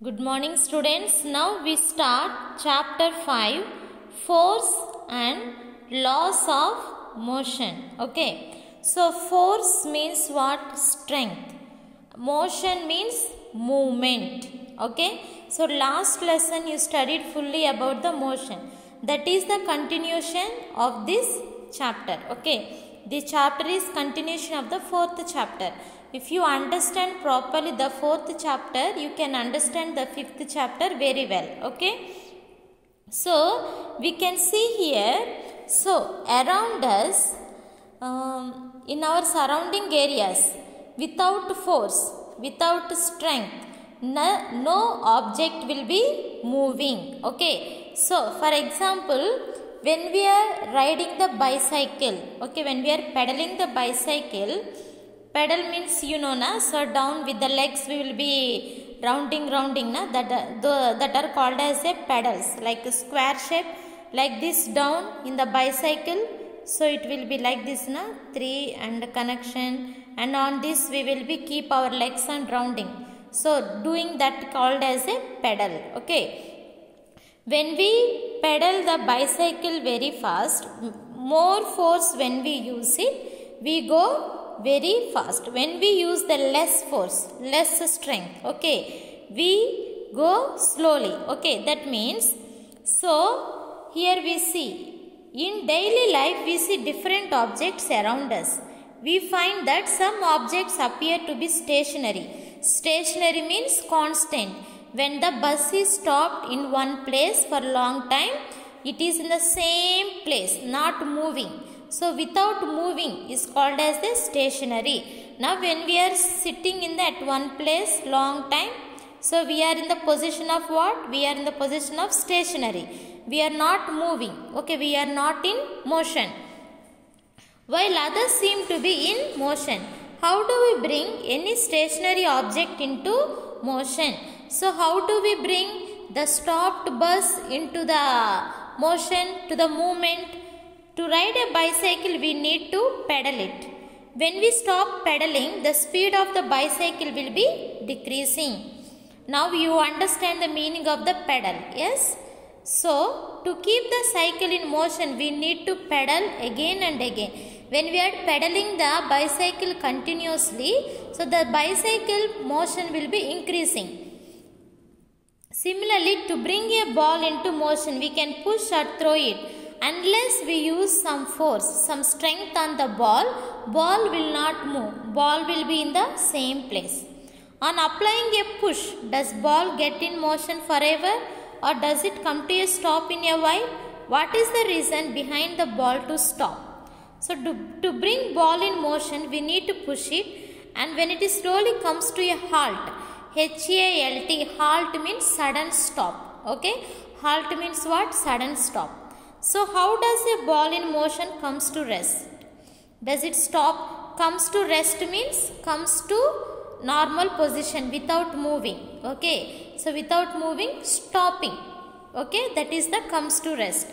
Good morning students. Now we start chapter 5, force and laws of motion. Okay. So force means what? Strength. Motion means movement. Okay. So last lesson you studied fully about the motion. That is the continuation of this chapter. Okay. This chapter is continuation of the fourth chapter. If you understand properly the fourth chapter, you can understand the fifth chapter very well. Okay. So we can see here. So around us, in our surrounding areas, without force, without strength, no object will be moving. Okay. So for example, when we are riding the bicycle, okay, when we are pedaling the bicycle, pedal means you know na, so down with the legs we will be rounding na, that are called as a pedals, like a square shape, like this down in the bicycle. So it will be like this na, 3 and connection, and on this we will be keep our legs on rounding. So doing that called as a pedal. Okay. When we pedal the bicycle very fast, more force when we use it, we go very fast. When we use the less force, less strength, okay, we go slowly. Okay, that means, so here we see, in daily life we see different objects around us. We find that some objects appear to be stationary. Stationary means constant. When the bus is stopped in one place for a long time, it is in the same place, not moving. So without moving is called as the stationary. Now when we are sitting in that one place long time, so we are in the position of what? We are in the position of stationary. We are not moving. Okay, we are not in motion. While others seem to be in motion. How do we bring any stationary object into motion? So how do we bring the stopped bus into the motion, to the movement? To ride a bicycle we need to pedal it. When we stop pedaling, the speed of the bicycle will be decreasing. Now you understand the meaning of the pedal. Yes? So to keep the cycle in motion we need to pedal again and again. When we are pedaling the bicycle continuously, so the bicycle motion will be increasing. Similarly, to bring a ball into motion, we can push or throw it. Unless we use some force, some strength on the ball will not move. Ball will be in the same place. On applying a push, does ball get in motion forever, or does it come to a stop in a while? What is the reason behind the ball to stop? So to bring ball in motion, we need to push it, and when it slowly comes to a halt, HALT, halt means sudden stop. Okay, halt means what? Sudden stop. So how does a ball in motion comes to rest? Does it stop? Comes to rest means comes to normal position without moving. Okay, so without moving, stopping. Okay, that is the comes to rest.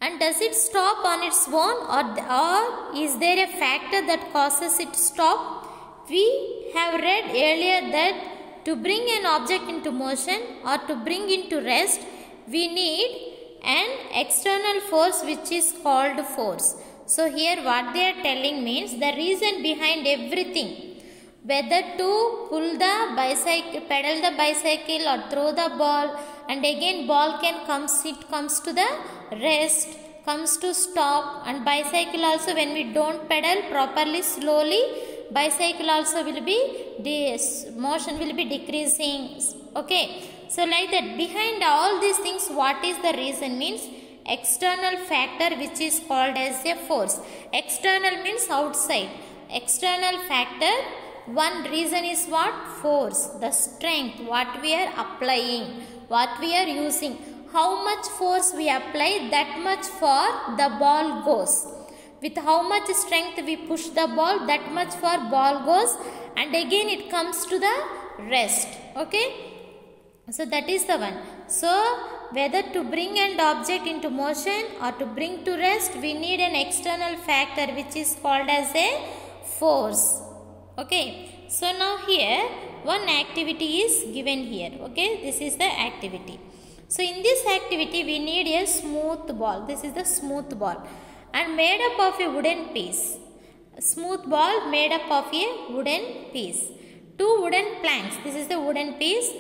And does it stop on its own, or is there a factor that causes it to stop? We have read earlier that to bring an object into motion or to bring into rest, we need an external force which is called force. So here what they are telling means the reason behind everything, whether to pull the bicycle, pedal the bicycle, or throw the ball, and again ball can comes, it comes to the rest, comes to stop, and bicycle also when we don't pedal properly slowly, bicycle also will be, this motion will be decreasing. Okay, so like that, behind all these things, what is the reason means external factor which is called as a force. External means outside. External factor, one reason is what? Force, the strength, what we are applying, what we are using. How much force we apply, that much for the ball goes. With how much strength we push the ball, that much for ball goes, and again it comes to the rest. Okay. So that is the one. So whether to bring an object into motion or to bring to rest, we need an external factor which is called as a force. Okay. So now here one activity is given here. Okay, this is the activity. So in this activity we need a smooth ball. This is the smooth ball and made up of a wooden piece. A smooth ball made up of a wooden piece. 2 wooden planks. This is the wooden piece.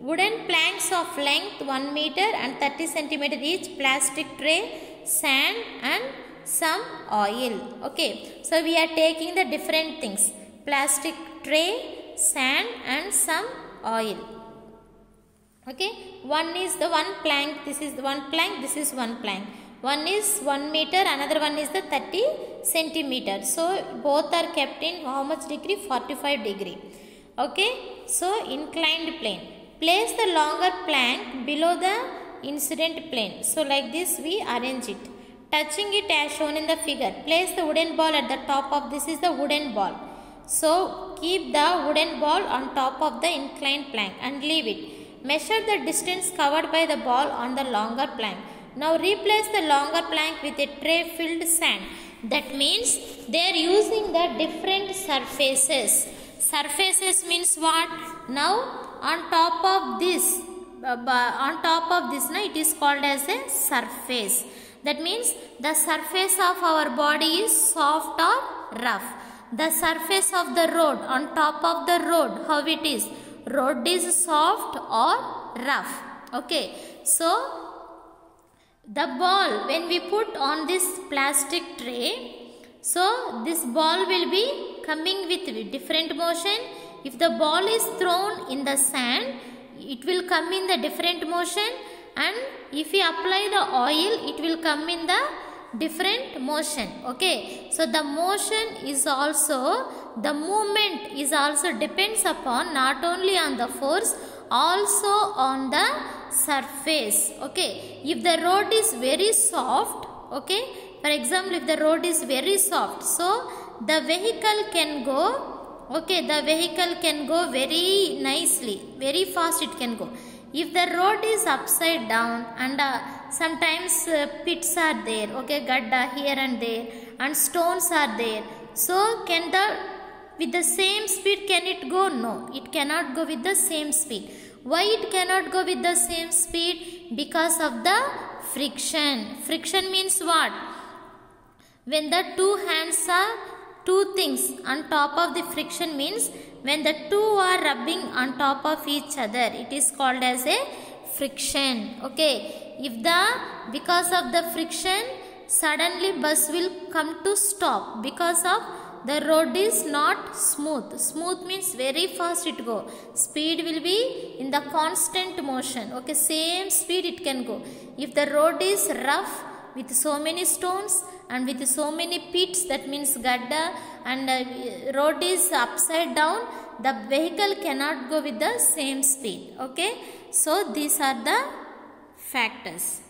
Wooden planks of length 1 meter and 30 centimeter each. Plastic tray, sand and some oil. Okay, so we are taking the different things. Plastic tray, sand and some oil. Okay, one is the one plank. This is the one plank. This is one plank. One is 1 meter, another one is the 30 centimeter. So both are kept in how much degree? 45 degree. Okay, so inclined plane. Place the longer plank below the incident plane. So like this we arrange it. Touching it as shown in the figure. Place the wooden ball at the top of this is the wooden ball. So keep the wooden ball on top of the inclined plank and leave it. Measure the distance covered by the ball on the longer plank. Now replace the longer plank with a tray filled sand. That means they are using the different surfaces. Surfaces means what? Now on top of this, now it is called as a surface. That means the surface of our body is soft or rough. The surface of the road, on top of the road, how it is? Road is soft or rough. Okay, so the ball when we put on this plastic tray, so this ball will be coming with different motion. If the ball is thrown in the sand, it will come in the different motion, and if we apply the oil, it will come in the different motion. Okay, so the motion is also, the movement is also depends upon not only on the force, also on the surface. Okay, if the road is very soft, okay, for example, if the road is very soft, so the vehicle can go, okay, the vehicle can go very nicely, very fast it can go. If the road is upside down and sometimes pits are there, okay, gadda here and there, and stones are there, so can the, with the same speed can it go? No, it cannot go with the same speed. Why it cannot go with the same speed? Because of the friction. Friction means what? When the two hands are, two things on top of the friction means when the two are rubbing on top of each other, it is called as a friction. Okay, if the, because of the friction, suddenly bus will come to stop because of the road is not smooth. Smooth means very fast it go. Speed will be in the constant motion. Okay, same speed it can go. If the road is rough with so many stones and with so many pits, that means gadda, and road is upside down, the vehicle cannot go with the same speed. Okay, so these are the factors.